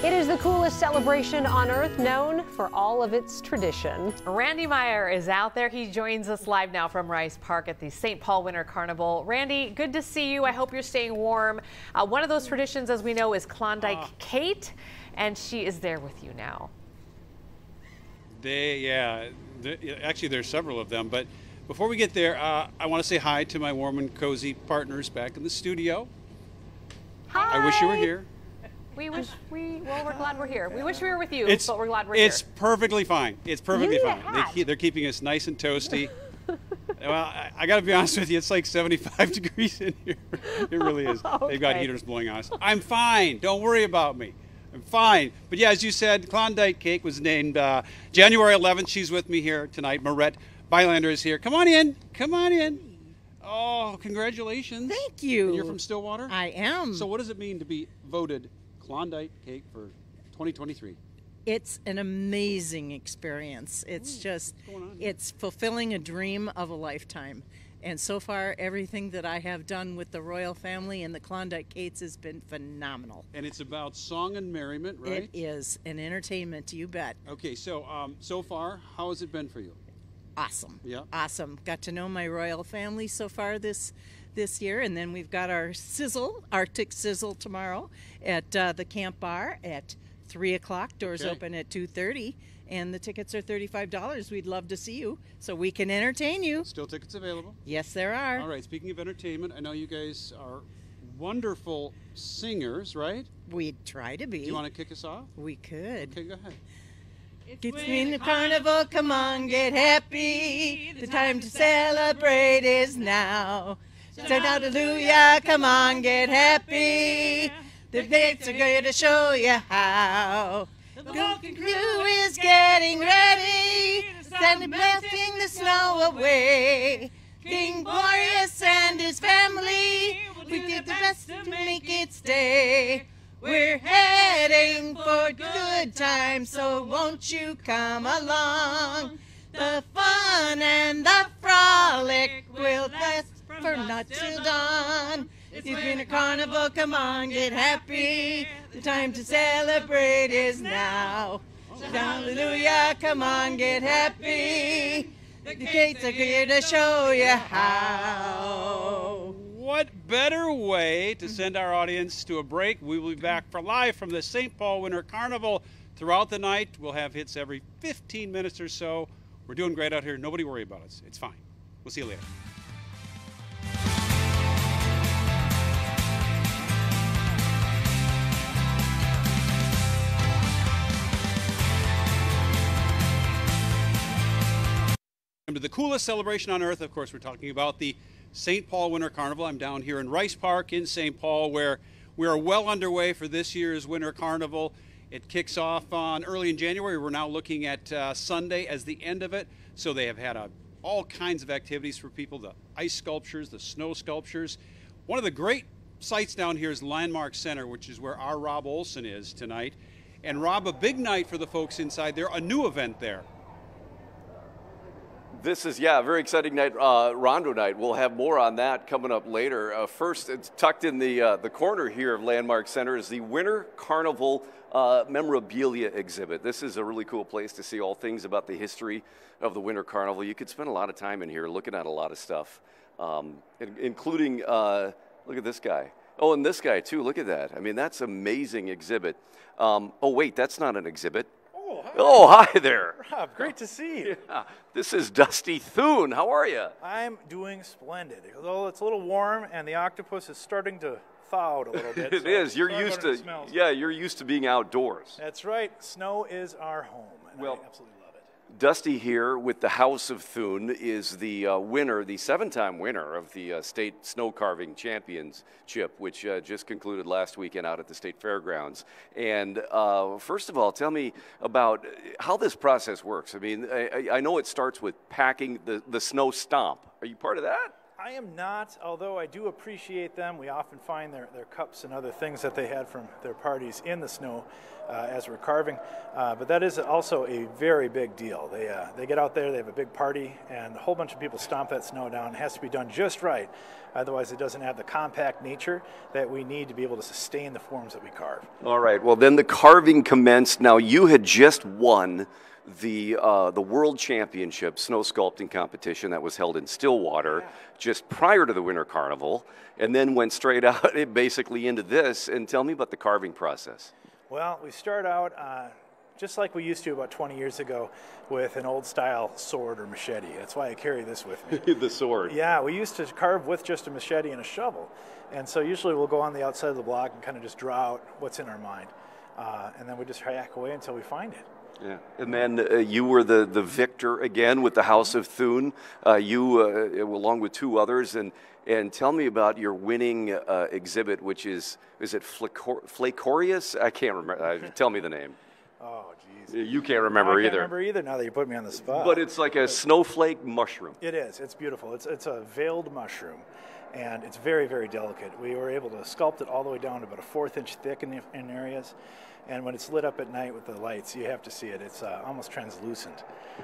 It is the coolest celebration on Earth, known for all of its tradition. Randy Meyer is out there. He joins us live now from Rice Park at the St. Paul Winter Carnival. Randy, good to see you. I hope you're staying warm. One of those traditions, as we know, is Klondike Kate, and she is there with you now. Actually, there's several of them. But before we get there, I want to say hi to my warm and cozy partners back in the studio. Hi. I wish you were here. Well, we're glad we're here. We wish we were with you, but we're glad we're here. It's here. Perfectly fine. It's perfectly fine. They're keeping us nice and toasty. Well, I got to be honest with you, it's like 75 degrees in here. It really is. Okay. They've got heaters blowing on us. I'm fine. Don't worry about me. I'm fine. But yeah, as you said, Klondike Cake was named January 11th. She's with me here tonight. Marette Bylander is here. Come on in. Come on in. Oh, congratulations. Thank you. And you're from Stillwater? I am. So what does it mean to be voted Klondike Cake for 2023? It's an amazing experience. It's it's fulfilling a dream of a lifetime. And so far, everything that I have done with the royal family and the Klondike Cates has been phenomenal. And it's about song and merriment, right? It is, an entertainment, you bet. Okay, so so far, how has it been for you? Awesome. Yeah. Awesome. Got to know my royal family so far this year, and then we've got our Arctic Sizzle tomorrow at the Camp Bar at 3 o'clock. Doors open at 2:30, and the tickets are $35. We'd love to see you so we can entertain you. Still tickets available? Yes, there are. All right, speaking of entertainment, I know you guys are wonderful singers, right? We try to be. Do you want to kick us off? We could. Okay, go ahead. It's Winter Carnival, come on, get happy. The time to celebrate is now. Shout hallelujah, come on, get happy. The dates are going to show you how. The Vulcan crew is getting ready, standing blasting the snow away. King Boreas and his family, we did the best to make it stay. We're heading for good times, so won't you come along? The fun and the frolic will last for not till dawn. It's Winter Carnival, come on, get happy. The time to celebrate is now. Hallelujah, come on, get happy. The gates are here to show you how. What better way to send our audience to a break? We will be back for live from the St. Paul Winter Carnival throughout the night. We'll have hits every 15 minutes or so. We're doing great out here. Nobody worry about us. It's fine. We'll see you later. To the coolest celebration on earth. Of course, we're talking about the St. Paul Winter Carnival. I'm down here in Rice Park in St. Paul, where we are well underway for this year's Winter Carnival. It kicks off on early in January. We're now looking at Sunday as the end of it. So they have had all kinds of activities for people, the ice sculptures, the snow sculptures. One of the great sites down here is Landmark Center, which is where our Rob Olson is tonight. And Rob, a big night for the folks inside there, a new event there. This is, a very exciting night, Rondo night. We'll have more on that coming up later. First, it's tucked in the corner here of Landmark Center is the Winter Carnival memorabilia exhibit. This is a really cool place to see all things about the history of the Winter Carnival. You could spend a lot of time in here looking at a lot of stuff, including, look at this guy. Oh, and this guy too, look at that. I mean, that's an amazing exhibit. Oh, wait, that's not an exhibit. Oh, hi there. Rob, great to see you. Yeah. This is Dusty Thune. How are you? I'm doing splendid. Although it's a little warm and the octopus is starting to thaw out a little bit. It is. You're used to you're used to being outdoors. That's right. Snow is our home, and I absolutely love it. Dusty here with the House of Thune is the winner, the 7-time winner of the State Snow Carving Championship, which just concluded last weekend out at the State Fairgrounds. And first of all, tell me about how this process works. I mean, I know it starts with packing the snow stomp. Are you part of that? I am not, although I do appreciate them. We often find their cups and other things that they had from their parties in the snow as we're carving. But that is also a very big deal. They get out there, they have a big party, and a whole bunch of people stomp that snow down. It has to be done just right. Otherwise, it doesn't have the compact nature that we need to be able to sustain the forms that we carve. All right, well, then the carving commenced. Now, you had just won the World Championship snow sculpting competition that was held in Stillwater just prior to the Winter Carnival, and then went straight out basically into this. And tell me about the carving process. Well, we start out just like we used to about 20 years ago with an old style sword or machete. That's why I carry this with me. The sword. Yeah, we used to carve with just a machete and a shovel. And so usually we'll go on the outside of the block and kind of just draw out what's in our mind. And then we just hack away until we find it. Yeah, and then you were the victor again with the House of Thun, along with two others, and tell me about your winning exhibit, which is it Flacorius? I can't remember. Tell me the name. Oh, geez. You can't remember either. I can't remember either now that you put me on the spot. But it's like a snowflake mushroom. It is. It's beautiful. It's a veiled mushroom, and it's very, very delicate. We were able to sculpt it all the way down to about a 1/4 inch thick in areas. And when it's lit up at night with the lights, you have to see it. It's almost translucent.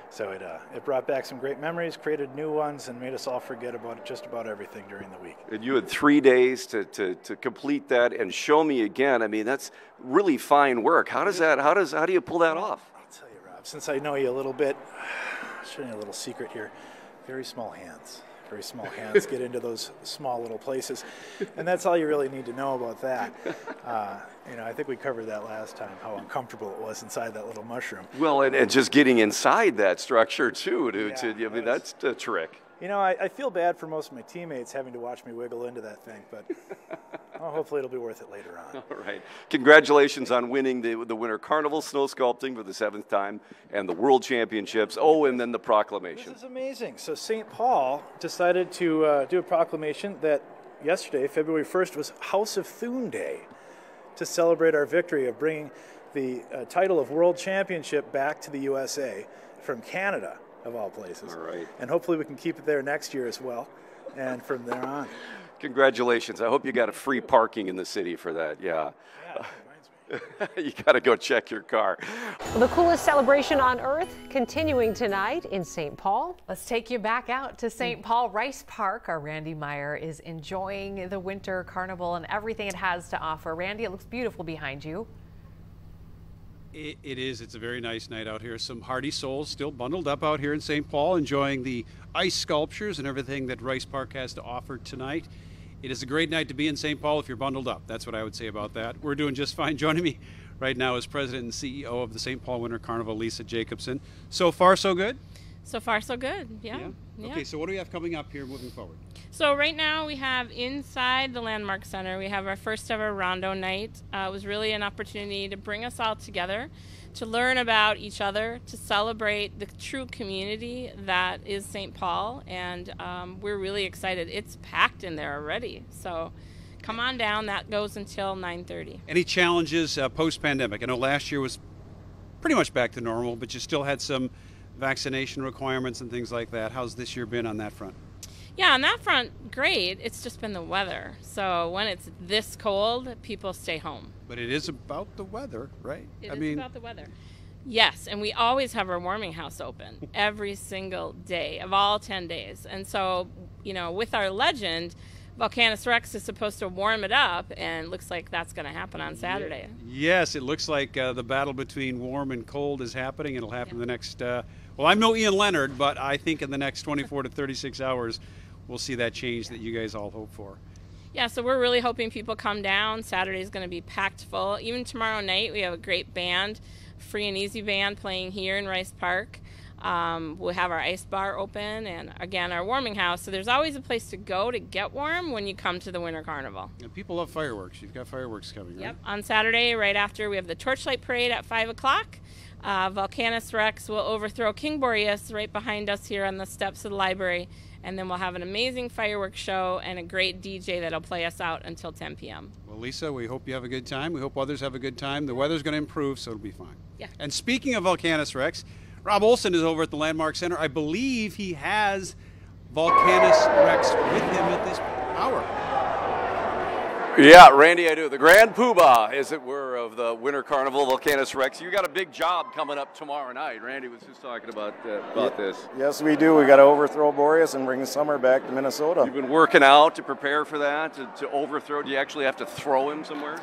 So it brought back some great memories, created new ones, and made us all forget about just about everything during the week. And you had 3 days to complete that and show me again. I mean, that's really fine work. How do you pull that off? I'll tell you, Rob. Since I know you a little bit, I'll show you a little secret here. Very small hands. Very small hands get into those small little places, and that's all you really need to know about that. I think we covered that last time, how uncomfortable it was inside that little mushroom. Well, and just getting inside that structure too. I mean, that's the trick. I feel bad for most of my teammates having to watch me wiggle into that thing, but hopefully it'll be worth it later on. All right. Congratulations on winning the Winter Carnival snow sculpting for the 7th time and the World Championships. Oh, and then the proclamation. This is amazing. So St. Paul decided to do a proclamation that yesterday, February 1st, was House of Thun Day to celebrate our victory of bringing the title of World Championship back to the USA from Canada, of all places. All right. And hopefully we can keep it there next year as well, and from there on. Congratulations. I hope you got a free parking in the city for that. Yeah. Yeah, that reminds me. You got to go check your car. Well, the coolest celebration on earth continuing tonight in St. Paul. Let's take you back out to St. Paul Rice Park. Our Randy Meyer is enjoying the Winter Carnival and everything it has to offer. Randy, it looks beautiful behind you. It is. It's a very nice night out here. Some hardy souls still bundled up out here in St. Paul, enjoying the ice sculptures and everything that Rice Park has to offer tonight. It is a great night to be in St. Paul if you're bundled up. That's what I would say about that. We're doing just fine. Joining me right now is President and CEO of the St. Paul Winter Carnival, Lisa Jacobson. So far, so good? So far, so good. Yeah. Okay, so what do we have coming up here moving forward? So right now we have inside the Landmark Center, we have our first ever Rondo night. It was really an opportunity to bring us all together, to learn about each other, to celebrate the true community that is St. Paul, and we're really excited. It's packed in there already, so come on down. That goes until 9:30. Any challenges post-pandemic? I know last year was pretty much back to normal, but you still had some vaccination requirements and things like that. How's this year been on that front? Yeah, on that front, great. It's just been the weather. So when it's this cold, people stay home. But it is about the weather, right? It is about the weather. Yes, and we always have our warming house open every single day of all 10 days. And so, with our legend, Volcanus Rex is supposed to warm it up, and it looks like that's going to happen on Saturday. Yes, it looks like the battle between warm and cold is happening. It'll happen in the next, well, I'm no Ian Leonard, but I think in the next 24 to 36 hours, we'll see that change that you guys all hope for. Yeah, so we're really hoping people come down. Saturday's going to be packed full. Even tomorrow night, we have a great band, Free and Easy Band, playing here in Rice Park. We'll have our ice bar open, and again, our warming house. So there's always a place to go to get warm when you come to the Winter Carnival. And people love fireworks. You've got fireworks coming, right? Yep. On Saturday, right after, we have the Torchlight Parade at 5 o'clock. Volcanus Rex will overthrow King Boreas right behind us here on the steps of the library. And then we'll have an amazing fireworks show and a great DJ that'll play us out until 10 p.m. Well, Lisa, we hope you have a good time. We hope others have a good time. The weather's going to improve, so it'll be fine. Yeah. And speaking of Volcanus Rex, Rob Olson is over at the Landmark Center. I believe he has Volcanus Rex with him at this hour. Yeah, Randy, I do. The grand poobah, as it were, of the Winter Carnival, Volcanus Rex. You got a big job coming up tomorrow night. Randy was just talking about this. Yes, we do. We got to overthrow Boreas and bring the summer back to Minnesota. You've been working out to prepare for that, to overthrow. Do you actually have to throw him somewhere?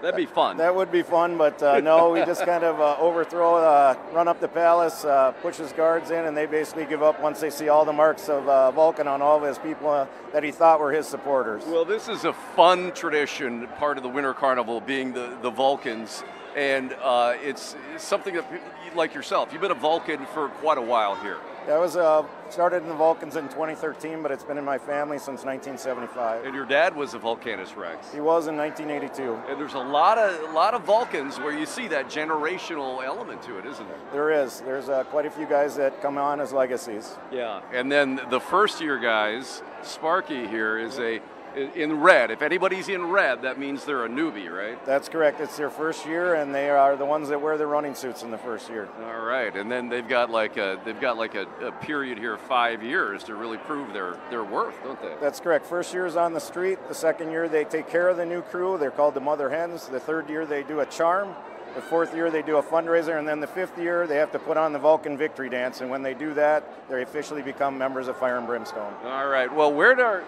That'd be fun. That would be fun, but no, we just kind of overthrow, run up the palace, push his guards in, and they basically give up once they see all the marks of Vulcan on all of his people that he thought were his supporters. Well, this is a fun tradition, part of the Winter Carnival, being the Vulcans, and it's something that, like yourself, you've been a Vulcan for quite a while here. I was started in the Vulcans in 2013, but it's been in my family since 1975. And your dad was a Volcanus Rex. He was in 1982. And there's a lot of Vulcans where you see that generational element to it, isn't there? There is. There's quite a few guys that come on as legacies. Yeah. And then the first year guys, Sparky here is in red. If anybody's in red, that means they're a newbie, right? That's correct. It's their first year, and they are the ones that wear the running suits in the first year. All right, and then they've got like a period here of 5 years to really prove their worth, don't they? That's correct. First year is on the street. The second year they take care of the new crew. They're called the Mother Hens. The third year they do a charm. The fourth year they do a fundraiser, and then the fifth year they have to put on the Vulcan Victory Dance, and when they do that, they officially become members of Fire and Brimstone. All right. Well, where did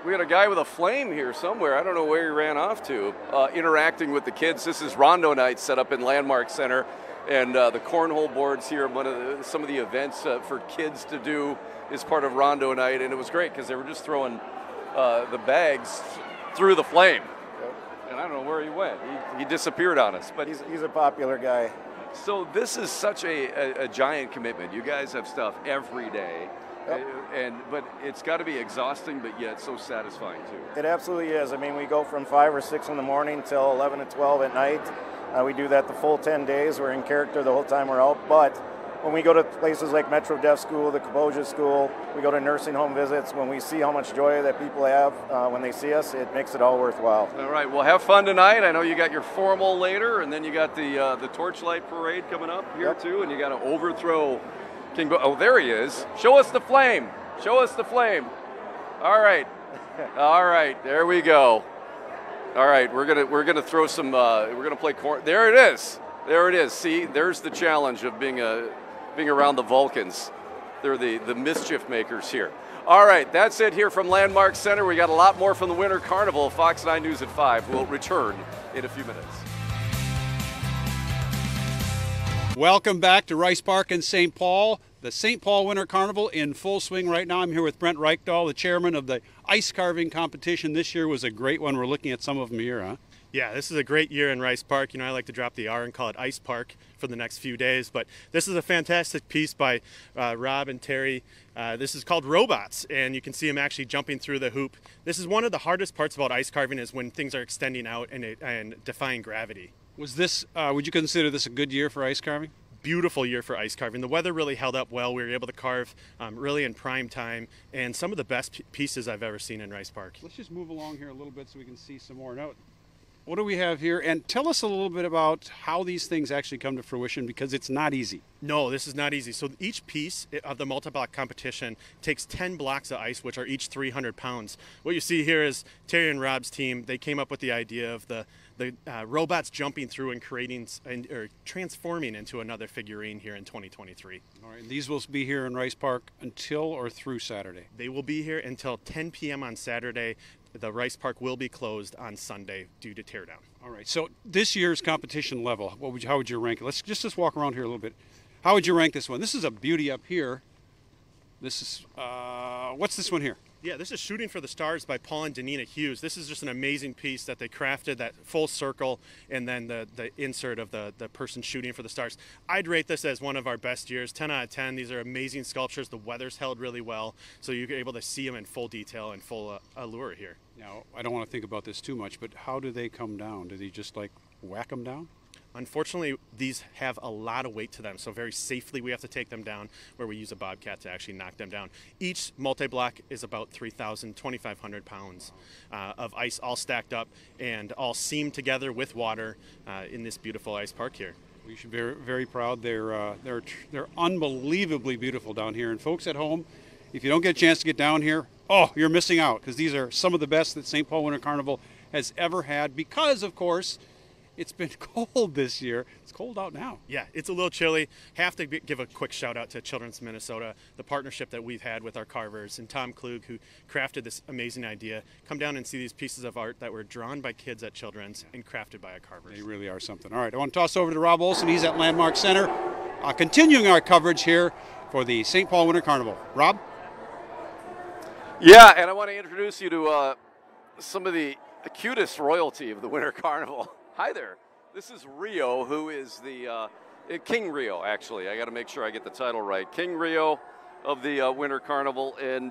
we got a guy with a flame here somewhere. I don't know where he ran off to. Interacting with the kids. This is Rondo Night set up in Landmark Center, and the cornhole boards here. Some of the events for kids to do is part of Rondo Night, and it was great because they were just throwing the bags through the flame. And I don't know where he went. He disappeared on us. But he's a popular guy. So this is such a giant commitment. You guys have stuff every day. Yep. But it's got to be exhausting, but yet so satisfying too. It absolutely is. I mean, we go from 5 or 6 in the morning till 11 to 12 at night. We do that the full 10 days. We're in character the whole time we're out. But when we go to places like Metro Deaf School, the Kaposia School, we go to nursing home visits, when we see how much joy that people have when they see us, it makes it all worthwhile. All right, well, have fun tonight. I know you got your formal later, and then you got the torchlight parade coming up here too, and you got to overthrow King Oh, there he is. Show us the flame. Show us the flame. All right. All right, there we go. All right, we're gonna throw some. We're gonna play corn. There it is. There it is. See, there's the challenge of being around the Vulcans. They're the mischief makers here. All right, that's it here from Landmark Center. We got a lot more from the Winter Carnival. Fox 9 News at 5 will return in a few minutes. Welcome back to Rice Park in St. Paul. The St. Paul Winter Carnival in full swing right now. I'm here with Brent Reichdahl, the chairman of the ice carving competition. This year was a great one. We're looking at some of them here, huh? Yeah, this is a great year in Rice Park. You know, I like to drop the R and call it Ice Park for the next few days. But this is a fantastic piece by Rob and Terry. This is called Robots, and you can see them actually jumping through the hoop. This is one of the hardest parts about ice carving, is when things are extending out and defying gravity. Was this, would you consider this a good year for ice carving? Beautiful year for ice carving. The weather really held up well. We were able to carve really in prime time, and some of the best pieces I've ever seen in Rice Park. Let's just move along here a little bit so we can see some more. Now, what do we have here? And tell us a little bit about how these things actually come to fruition, because it's not easy. No, this is not easy. So each piece of the multi-block competition takes 10 blocks of ice, which are each 300 pounds. What you see here is Terry and Rob's team. They came up with the idea of the robots jumping through and creating or transforming into another figurine here in 2023. All right, these will be here in Rice Park until or through Saturday? They will be here until 10 p.m. on Saturday. The Rice Park will be closed on Sunday due to teardown. All right, so this year's competition level, how would you rank it? Let's just walk around here a little bit. How would you rank this one? This is a beauty up here. This is, what's this one here? Yeah, this is Shooting for the Stars by Paul and Danina Hughes. This is just an amazing piece that they crafted, that full circle, and then the insert of the person shooting for the stars. I'd rate this as one of our best years, 10 out of 10. These are amazing sculptures. The weather's held really well, so you're able to see them in full detail and full allure here. Now, I don't want to think about this too much, but how do they come down? Do they just like whack them down? Unfortunately, these have a lot of weight to them, so very safely we have to take them down, where we use a bobcat to actually knock them down. Each multi-block is about 3,000, 2,500 pounds of ice all stacked up and all seamed together with water in this beautiful ice park here. We should be very, very proud. They're unbelievably beautiful down here. And folks at home, If you don't get a chance to get down here, oh, you're missing out, because these are some of the best that St. Paul Winter Carnival has ever had because, of course, it's been cold this year. It's cold out now. Yeah, it's a little chilly. Have to give a quick shout out to Children's Minnesota, the partnership that we've had with our carvers, and Tom Klug, who crafted this amazing idea. Come down and see these pieces of art that were drawn by kids at Children's and crafted by our carvers. They really are something. All right, I want to toss over to Rob Olson. He's at Landmark Center, continuing our coverage here for the St. Paul Winter Carnival. Rob? Yeah, and I want to introduce you to some of the cutest royalty of the Winter Carnival. Hi there. This is Rio, who is the King Rio, actually. I got to make sure I get the title right. King Rio of the Winter Carnival, and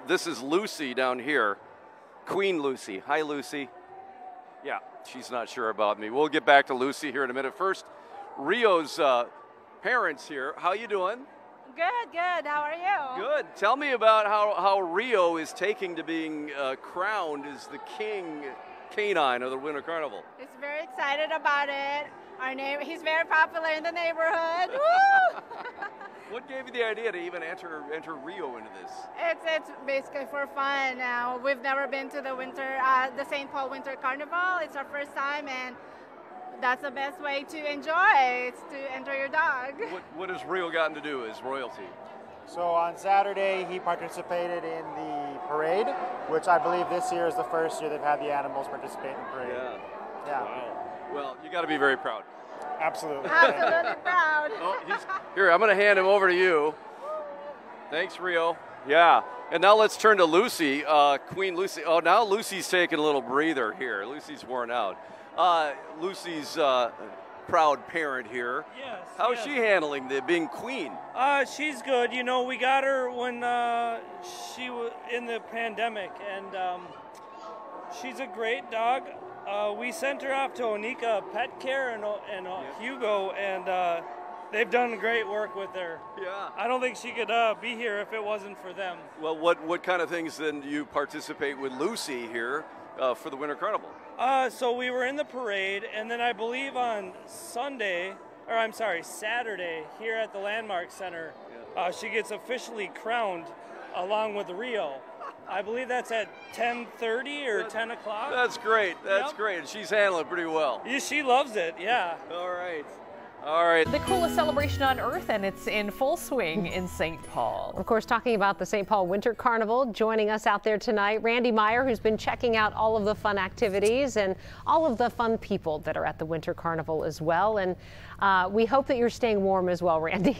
this is Lucy down here, Queen Lucy. Hi, Lucy. Yeah, she's not sure about me. We'll get back to Lucy here in a minute. First, Rio's parents here. How you doing? Good, good. How are you? Good. Tell me about how Rio is taking to being crowned as the king canine of the Winter Carnival. He's very excited about it. He's very popular in the neighborhood. Woo! What gave you the idea to even enter Rio into this? It's basically for fun. We've never been to the St. Paul Winter Carnival. It's our first time, and that's the best way to enjoy. It's to enter your dog. What has Rio gotten to do as royalty? So on Saturday, he participated in the parade, which I believe this year is the first year they've had the animals participate in the parade. Yeah. Wow. Well, you got to be very proud. Absolutely. Absolutely proud. Here, I'm going to hand him over to you. Thanks, Rio. Yeah. And now let's turn to Lucy, Queen Lucy. Oh, now Lucy's taking a little breather here. Lucy's worn out. Lucy's proud parent here. Yes. How's she handling being queen? She's good. You know, we got her when she was in the pandemic, and she's a great dog. We sent her off to Onika Pet Care and Hugo, and they've done great work with her. Yeah. I don't think she could be here if it wasn't for them. Well, what kind of things then do you participate with Lucy here for the Winter Carnival? So we were in the parade, and then I believe on Saturday, here at the Landmark Center, she gets officially crowned along with Rio. I believe that's at 10:30 or 10 o'clock. That's great. That's great. And she's handling it pretty well. Yeah, she loves it, yeah. All right. All right. The coolest celebration on earth, and it's in full swing in St. Paul. Of course, talking about the St. Paul Winter Carnival, joining us out there tonight, Randy Meyer, who's been checking out all of the fun activities and all of the fun people that are at the Winter Carnival as well. And we hope that you're staying warm as well, Randy.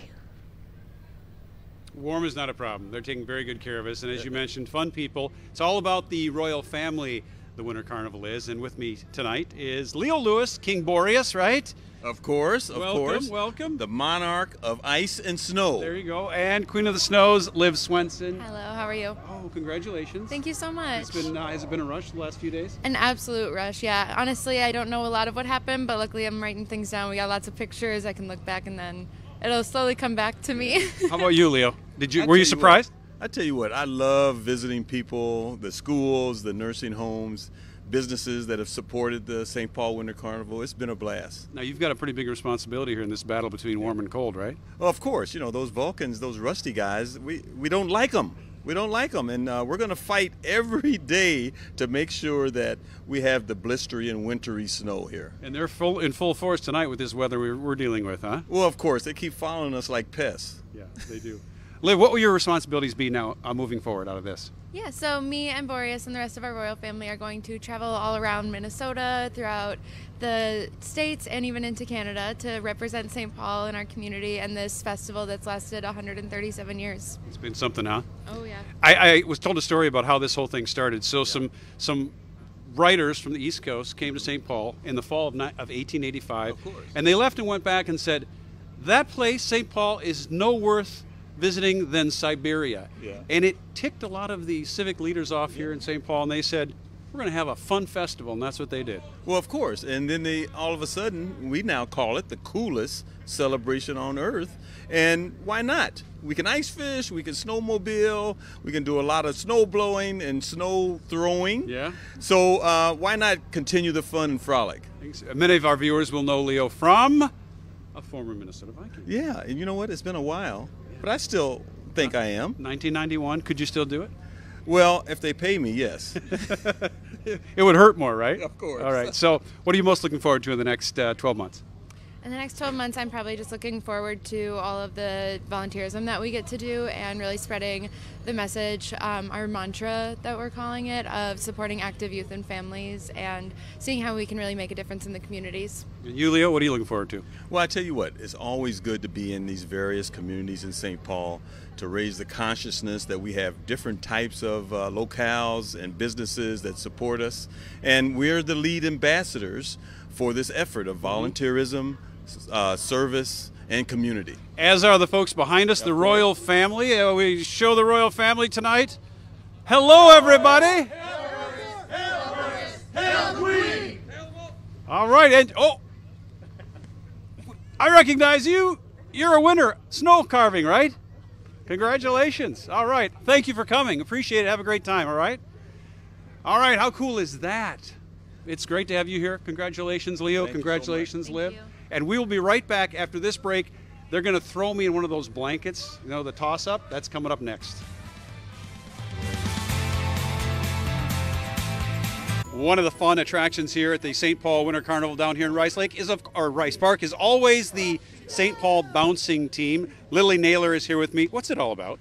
Warm is not a problem. They're taking very good care of us. And as you mentioned, fun people. It's all about the royal family, the Winter Carnival is. And with me tonight is Leo Lewis, King Boreas, right? Of course, of course. Welcome. The monarch of ice and snow. There you go. And Queen of the Snows, Liv Swenson. Hello, how are you? Oh, congratulations. Thank you so much. Has it been a rush the last few days? An absolute rush, yeah. Honestly, I don't know a lot of what happened, but luckily I'm writing things down. We got lots of pictures. I can look back and then it'll slowly come back to me. How about you, Leo? Were you surprised? I tell you what, I love visiting people, the schools, the nursing homes, businesses that have supported the St. Paul Winter Carnival. It's been a blast. Now, you've got a pretty big responsibility here in this battle between warm and cold, right? Well, of course. You know, those Vulcans, those rusty guys, we don't like them. We don't like them, and we're going to fight every day to make sure that we have the blistery and wintry snow here. And they're in full force tonight with this weather we're dealing with, huh? Well, of course. They keep following us like pests. Yeah, they do. Liv, what will your responsibilities be now moving forward out of this? Yeah, so me and Boreas and the rest of our royal family are going to travel all around Minnesota, throughout the states, and even into Canada to represent St. Paul in our community and this festival that's lasted 137 years. It's been something, huh? Oh, yeah. I was told a story about how this whole thing started. So some writers from the East Coast came to St. Paul in the fall of 1885, of course, and they left and went back and said, that place, St. Paul, is no worth visiting than Siberia. Yeah. And it ticked a lot of the civic leaders off here in St. Paul, and they said, we're going to have a fun festival, and that's what they did. Well, of course, and then all of a sudden, we now call it the coolest celebration on earth, and why not? We can ice fish, we can snowmobile, we can do a lot of snow blowing and snow throwing. Yeah. So why not continue the fun and frolic? Many of our viewers will know Leo from a former Minnesota Viking. Yeah, and you know what? It's been a while. But I still think I am. 1991, could you still do it? Well, if they pay me, yes. It would hurt more, right? Of course. All right, so what are you most looking forward to in the next 12 months? In the next 12 months, I'm probably just looking forward to all of the volunteerism that we get to do and really spreading the message, our mantra that we're calling it, of supporting active youth and families and seeing how we can really make a difference in the communities. And you, Leo, what are you looking forward to? Well, I tell you what, it's always good to be in these various communities in St. Paul to raise the consciousness that we have different types of locales and businesses that support us. And we're the lead ambassadors for this effort of volunteerism, service, and community. As are the folks behind us, the royal family. We show the royal family tonight. Hello, everybody. All right, and I recognize you. You're a winner. Snow carving, right? Congratulations. All right. Thank you for coming. Appreciate it. Have a great time, all right? All right, how cool is that? It's great to have you here. Congratulations, Leo. Congratulations, Liv. And we will be right back after this break. They're going to throw me in one of those blankets, you know, the toss-up. That's coming up next. One of the fun attractions here at the St. Paul Winter Carnival down here in Rice Park is always the St. Paul bouncing team. Lily Naylor is here with me. What's it all about?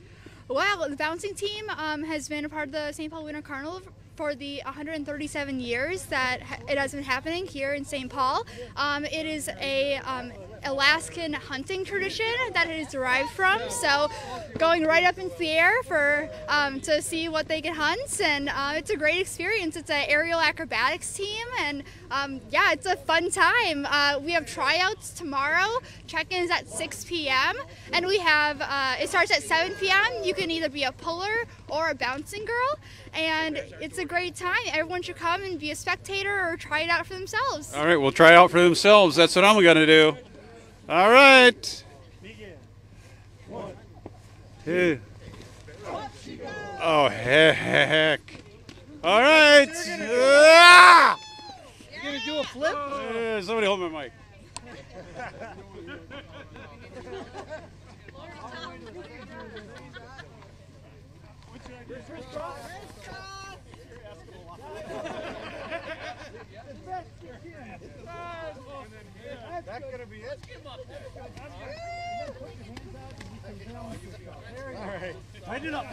Well, the bouncing team has been a part of the St. Paul Winter Carnival for the 137 years that it has been happening here in St. Paul. It is a Alaskan hunting tradition that it is derived from. So going right up into the air for to see what they can hunt, and it's a great experience. It's an aerial acrobatics team, and yeah, it's a fun time. We have tryouts tomorrow. Check-in is at 6 p.m. and we have it starts at 7 p.m. You can either be a puller or a bouncing girl, and it's a great time. Everyone should come and be a spectator or try it out for themselves. All right, we'll try it out for themselves. That's what I'm going to do. All right. Begin. 1, 2. Oh, heck. All right. Ah! You going to do a flip? Somebody hold my mic. That's going to be it. All right. Tighten it up.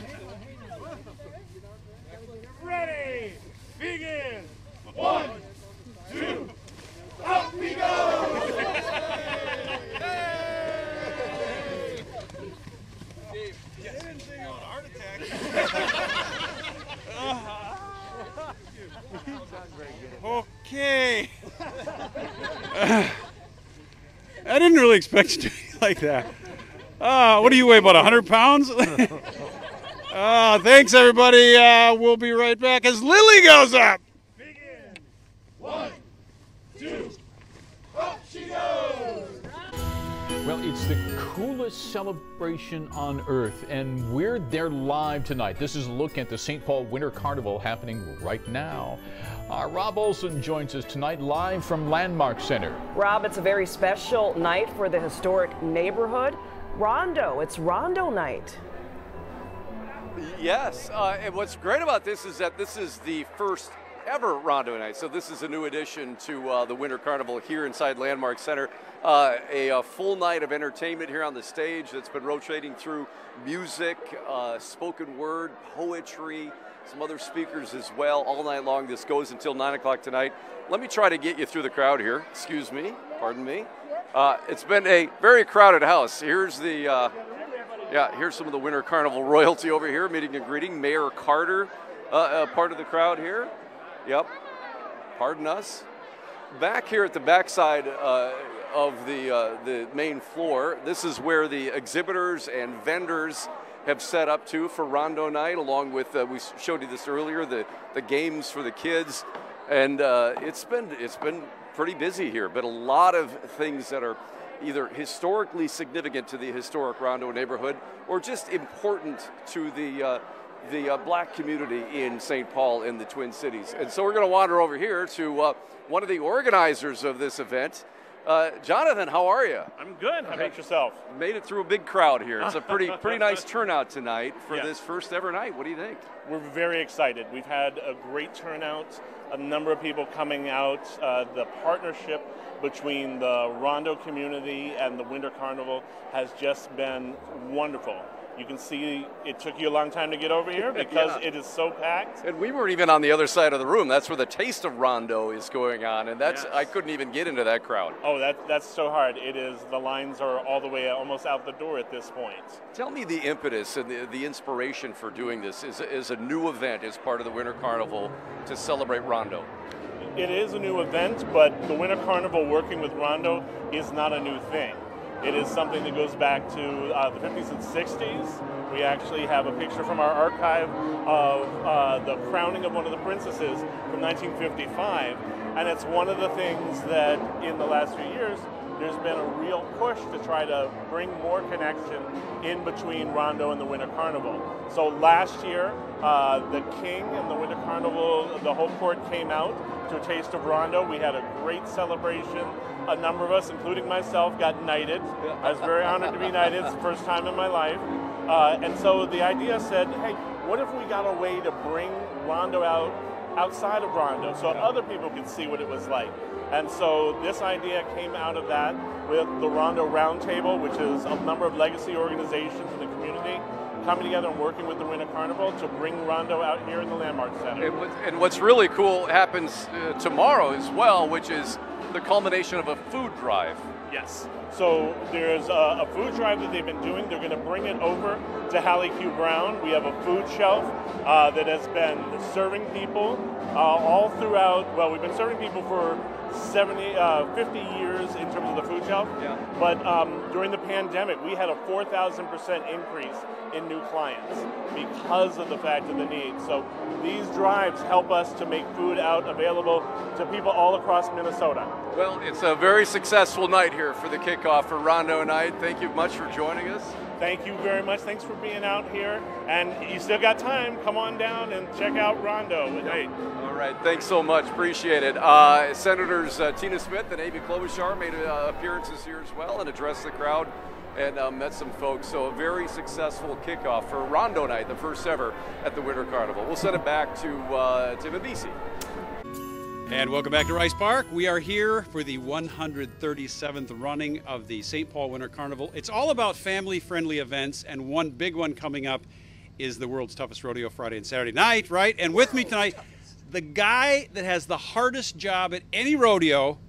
Ready. Begin. 1, 2, up we go. Okay. I didn't really expect you to be like that. What do you weigh, about 100 pounds? Thanks, everybody. We'll be right back as Lily goes up. Begin. 1, 2, up she goes. Well, it's the coolest celebration on earth, and we're there live tonight. This is a look at the St. Paul Winter Carnival happening right now. Rob Olson joins us tonight live from Landmark Center. Rob, it's a very special night for the historic neighborhood. Rondo, it's Rondo night. Yes, and what's great about this is that this is the first ever Rondo night. So this is a new addition to the Winter Carnival here inside Landmark Center. A full night of entertainment here on the stage that's been rotating through music, spoken word, poetry, some other speakers as well all night long. This goes until 9 o'clock tonight. Let me try to get you through the crowd here. Excuse me, pardon me. It's been a very crowded house. Here's the, here's some of the Winter Carnival royalty over here, meeting and greeting. Mayor Carter, part of the crowd here. Yep, pardon us. Back here at the backside of the main floor, this is where the exhibitors and vendors have set up to for Rondo night, along with, we showed you this earlier, the games for the kids. And it's been pretty busy here, but a lot of things that are either historically significant to the historic Rondo neighborhood or just important to the black community in St. Paul in the Twin Cities. And so we're going to wander over here to one of the organizers of this event, Jonathan, how are you? I'm good. How about yourself? Made it through a big crowd here. It's a pretty nice turnout tonight for Yes. this first ever night. What do you think? We're very excited. We've had a great turnout, a number of people coming out. The partnership between the Rondo community and the Winter Carnival has just been wonderful. You can see it took you a long time to get over here because Yeah. it is so packed. And we weren't even on the other side of the room. That's where the Taste of Rondo is going on, and that's I couldn't even get into that crowd. Oh, that's so hard. It is. The lines are all the way almost out the door at this point. Tell me the impetus and the inspiration for doing this is a new event as part of the Winter Carnival to celebrate Rondo. It is a new event, but the Winter Carnival working with Rondo is not a new thing. It is something that goes back to the 50s and 60s. We actually have a picture from our archive of the crowning of one of the princesses from 1955. And it's one of the things that in the last few years, there's been a real push to try to bring more connection in between Rondo and the Winter Carnival. So last year, the King and the Winter Carnival, the whole court came out to a taste of Rondo. We had a great celebration. A number of us, including myself, got knighted. I was very honored to be knighted. It's the first time in my life. And so the idea said, hey, what if we got a way to bring Rondo outside of Rondo so other people could see what it was like? And so this idea came out of that with the Rondo Roundtable, which is a number of legacy organizations in the community coming together and working with the Winter Carnival to bring Rondo out here in the Landmark Center. And what's really cool happens tomorrow as well, which is the culmination of a food drive. Yes. So there's a food drive that they've been doing. They're going to bring it over to Hallie Q. Brown. We have a food shelf that has been serving people all throughout. Well, we've been serving people for 50 years in terms of the food shelf. Yeah. But during the pandemic, we had a 4,000% increase in new clients because of the fact of the need. So these drives help us to make food out available to people all across Minnesota. Well, it's a very successful night here for the kickoff for Rondo Night. Thank you much for joining us. Thank you very much. Thanks for being out here. And you still got time. Come on down and check out Rondo at night. All right. Thanks so much. Appreciate it. Senators Tina Smith and Amy Klobuchar made appearances here as well and addressed the crowd and met some folks. So a very successful kickoff for Rondo Night, the first ever at the Winter Carnival. We'll send it back to Tim and BC. And welcome back to Rice Park. We are here for the 137th running of the St. Paul Winter Carnival. It's all about family-friendly events, and one big one coming up is the world's toughest rodeo Friday and Saturday night, right? And with me tonight, the guy that has the hardest job at any rodeo,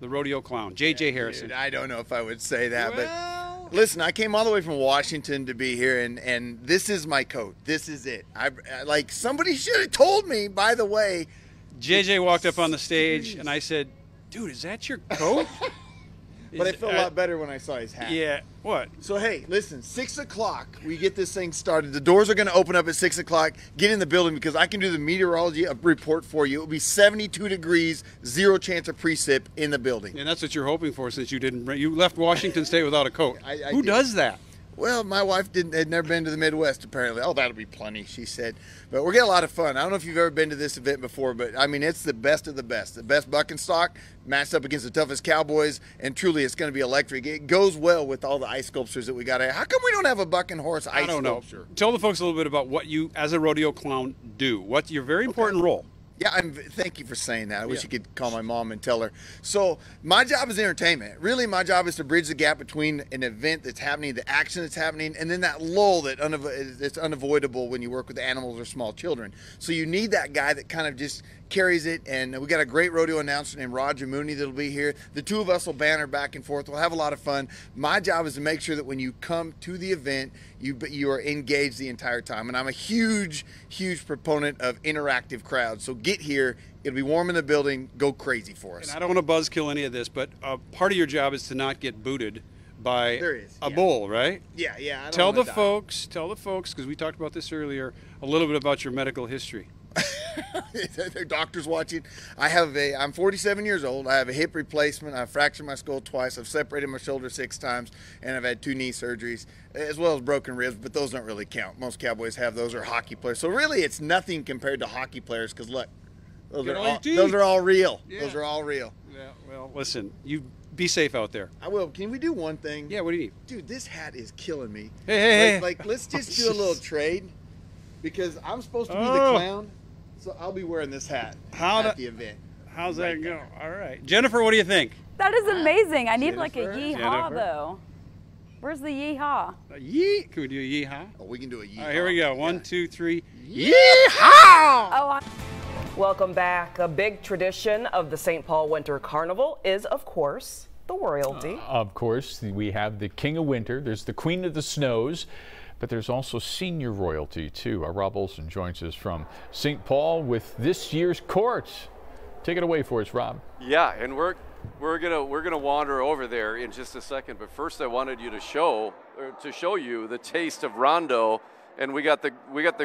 the rodeo clown, J.J. Harrison. Dude, I don't know if I would say that, but listen, I came all the way from Washington to be here, and this is my coat. This is it. Like, somebody should have told me, by the way. JJ walked up on the stage, and I said, dude, is that your coat? But I feel a lot better when I saw his hat. Yeah, what? So, hey, listen, 6 o'clock, we get this thing started. The doors are going to open up at 6 o'clock. Get in the building because I can do the meteorology report for you. It will be 72 degrees, 0 chance of precip in the building. And that's what you're hoping for since you left Washington State without a coat. Who does that? Well, my wife had never been to the Midwest, apparently. Oh, that'll be plenty, she said. But we're getting a lot of fun. I don't know if you've ever been to this event before, but, I mean, it's the best of the best. The best buck and stock matched up against the toughest cowboys, and truly it's going to be electric. It goes well with all the ice sculptures that we got here. How come we don't have a buck and horse ice sculpture? Tell the folks a little bit about what you, as a rodeo clown, do. What's your very important role? Yeah, thank you for saying that. I wish you could call my mom and tell her. So my job is entertainment. Really, my job is to bridge the gap between an event that's happening, the action that's happening, and then that lull that's unavoidable when you work with animals or small children. So you need that guy that kind of just carries it, and we got a great rodeo announcer named Roger Mooney that'll be here. The two of us will banter back and forth. We'll have a lot of fun. My job is to make sure that when you come to the event, you are engaged the entire time. And I'm a huge proponent of interactive crowds. So get here. It'll be warm in the building. Go crazy for us. And I don't want to buzzkill any of this, but part of your job is to not get booted by a bull, right? Yeah. I don't tell the die. folks, because we talked about this earlier, a little bit about your medical history. There are doctors watching. I'm 47 years old. I have a hip replacement. I've fractured my skull twice. I've separated my shoulder 6 times, and I've had 2 knee surgeries, as well as broken ribs, but those don't really count. Most cowboys have those, or hockey players. So really, it's nothing compared to hockey players, because look, those are all real. Yeah. Those are all real. Yeah, well, listen, you've Be safe out there. I will. Can we do one thing? Yeah, what do you need? Dude, this hat is killing me. Hey. Like, let's just do a little trade, because I'm supposed to be the clown, so I'll be wearing this hat at the event. How's that go? All right. Jennifer, what do you think? That is amazing. I need Jennifer? like a yeehaw, Jennifer? though. Where's the yeehaw? Yee. Can we do a yeehaw? Oh, we can do a yeehaw. All right, here we go. 1, 2, 3. Yeehaw! Welcome back. A big tradition of the St. Paul Winter Carnival is, of course, the royalty. Of course, we have the King of Winter. There's the Queen of the Snows. But there's also senior royalty, too. Rob Olson joins us from St. Paul with this year's court. Take it away for us, Rob. Yeah, and we're gonna wander over there in just a second. But first, I wanted you to show you the taste of Rondo, and we got the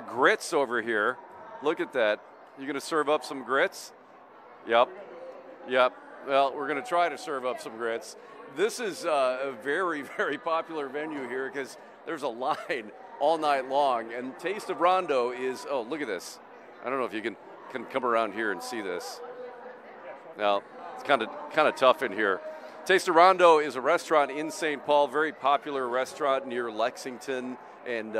grits over here. Look at that. You gonna serve up some grits? Yep. Well, we're gonna try to serve up some grits. This is a very, very popular venue here because there's a line all night long, and Taste of Rondo is, oh, look at this. I don't know if you can come around here and see this. Now, it's kind of tough in here. Taste of Rondo is a restaurant in St. Paul, very popular restaurant near Lexington and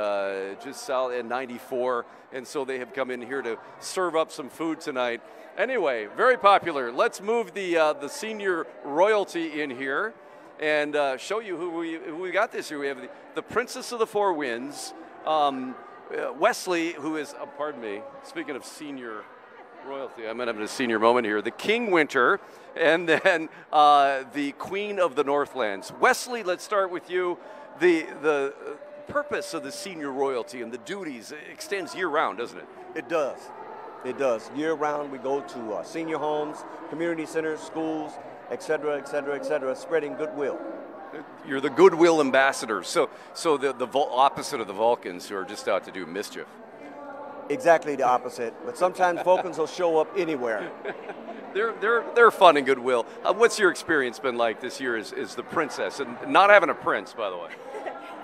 just south at 94, and so they have come in here to serve up some food tonight. Anyway, very popular. Let's move the senior royalty in here and show you who we got this year. We have the Princess of the Four Winds, Wesley, who is, pardon me, speaking of senior royalty, I'm having a senior moment here, the King Winter, and then the Queen of the Northlands. Wesley, let's start with you. The purpose of the senior royalty and the duties extends year-round, doesn't it? It does. It does. Year-round, we go to senior homes, community centers, schools, et cetera, spreading goodwill. You're the goodwill ambassador. So the opposite of the Vulcans, who are just out to do mischief. Exactly the opposite. But sometimes Vulcans will show up anywhere. They're fun and goodwill. What's your experience been like this year as the princess, and not having a prince, by the way?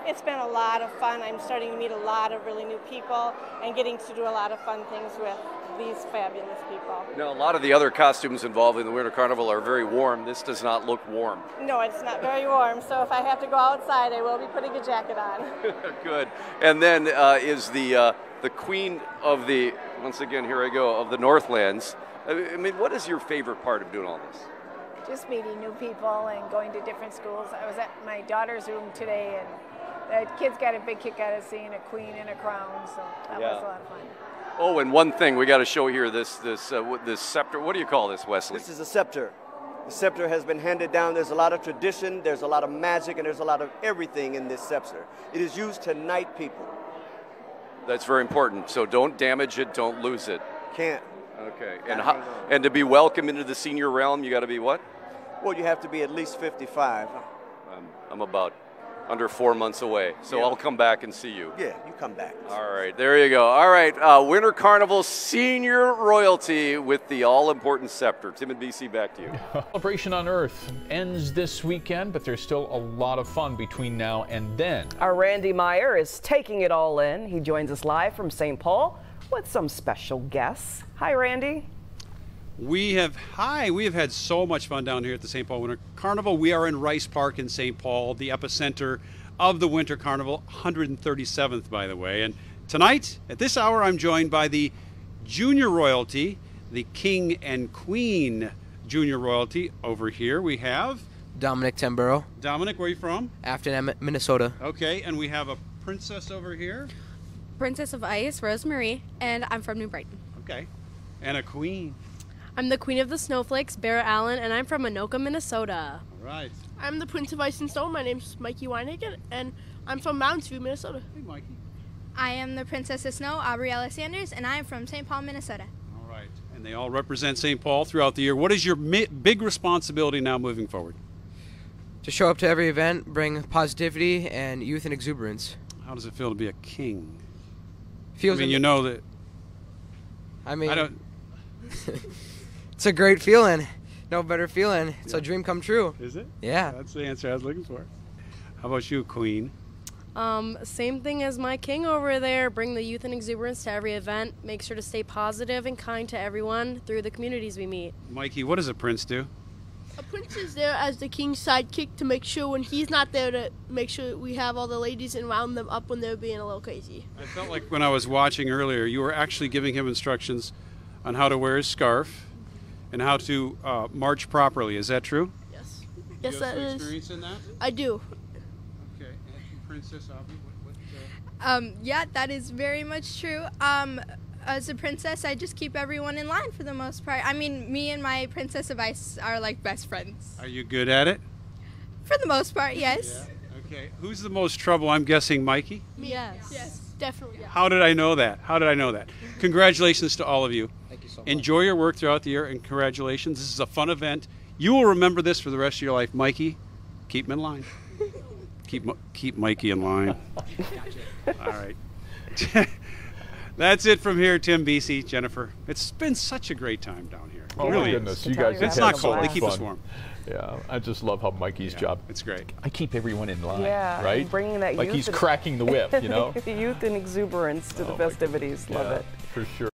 It's been a lot of fun. I'm starting to meet a lot of really new people and getting to do a lot of fun things with these fabulous people. Now, a lot of the other costumes involved in the Winter Carnival are very warm. This does not look warm. No, it's not very warm, so if I have to go outside, I will be putting a jacket on. Good. And then is the Queen of the, once again, here I go, of the Northlands. I mean, what is your favorite part of doing all this? Just meeting new people and going to different schools. I was at my daughter's room today, and the kids got a big kick out of seeing a queen in a crown, so that was a lot of fun. Oh, and one thing we got to show here, this scepter. What do you call this, Wesley? This is a scepter. The scepter has been handed down. There's a lot of tradition, there's a lot of magic, and there's a lot of everything in this scepter. It is used to knight people. That's very important. So don't damage it, don't lose it. Can't. Okay. And to be welcome into the senior realm, you got to be what? Well, you have to be at least 55. I'm about under 4 months away, so I'll come back and see you. Yeah, you come back. All right, there you go. All right, Winter Carnival senior royalty with the all-important scepter. Tim and BC, back to you. Celebration on Earth ends this weekend, but there's still a lot of fun between now and then. Our Randy Meyer is taking it all in. He joins us live from St. Paul with some special guests. Hi, Randy. We have had so much fun down here at the St. Paul Winter Carnival. We are in Rice Park in St. Paul, the epicenter of the Winter Carnival, 137th, by the way. And tonight, at this hour, I'm joined by the junior royalty, the King and Queen junior royalty. Over here we have Dominic Tamburo. Dominic, where are you from? Afton, Minnesota. Okay, and we have a princess over here. Princess of Ice, Rosemary, and I'm from New Brighton. Okay, and a queen. I'm the Queen of the Snowflakes, Barra Allen, and I'm from Anoka, Minnesota. All right. I'm the Prince of Ice and Stone. My name's Mikey Weinhagen, and I'm from Mounds View, Minnesota. Hey, Mikey. I am the Princess of Snow, Aubriella Sanders, and I am from St. Paul, Minnesota. All right. And they all represent St. Paul throughout the year. What is your big responsibility now moving forward? To show up to every event, bring positivity and youth and exuberance. How does it feel to be a king? Feels you know that. I mean, I don't. It's a great feeling. No better feeling. It's a dream come true. Is it? Yeah. That's the answer I was looking for. How about you, Queen? Same thing as my king over there. Bring the youth and exuberance to every event. Make sure to stay positive and kind to everyone through the communities we meet. Mikey, what does a prince do? A prince is there as the king's sidekick to make sure when he's not there to make sure we have all the ladies and round them up when they're being a little crazy. I felt like when I was watching earlier, you were actually giving him instructions on how to wear his scarf and how to march properly. Is that true? Yes. Do Yes, you have that some is. experience in that? I do. Okay. And Princess Aubrey, Yeah, that is very much true. As a princess, I just keep everyone in line for the most part. I mean, me and my princess of ice are like best friends. Are you good at it? For the most part, yes. Yeah. Okay. Who's the most trouble? I'm guessing Mikey. Yes. Yes. Definitely. Yeah. How did I know that? How did I know that? Congratulations to all of you. Thank you so much. Enjoy your work throughout the year, and congratulations. This is a fun event. You will remember this for the rest of your life. Mikey, keep him in line. Keep Mikey in line. All right. That's it from here, Tim, BC, Jennifer. It's been such a great time down here. Oh, really my goodness. is. You guys It's have not had cold. so They much keep us fun. warm. Yeah, I just love how Mikey's job. It's great. I keep everyone in line, Yeah, right? and bringing that like youth he's and- cracking the whip, you know? Youth and exuberance to the festivities. Love Yeah, it. for sure.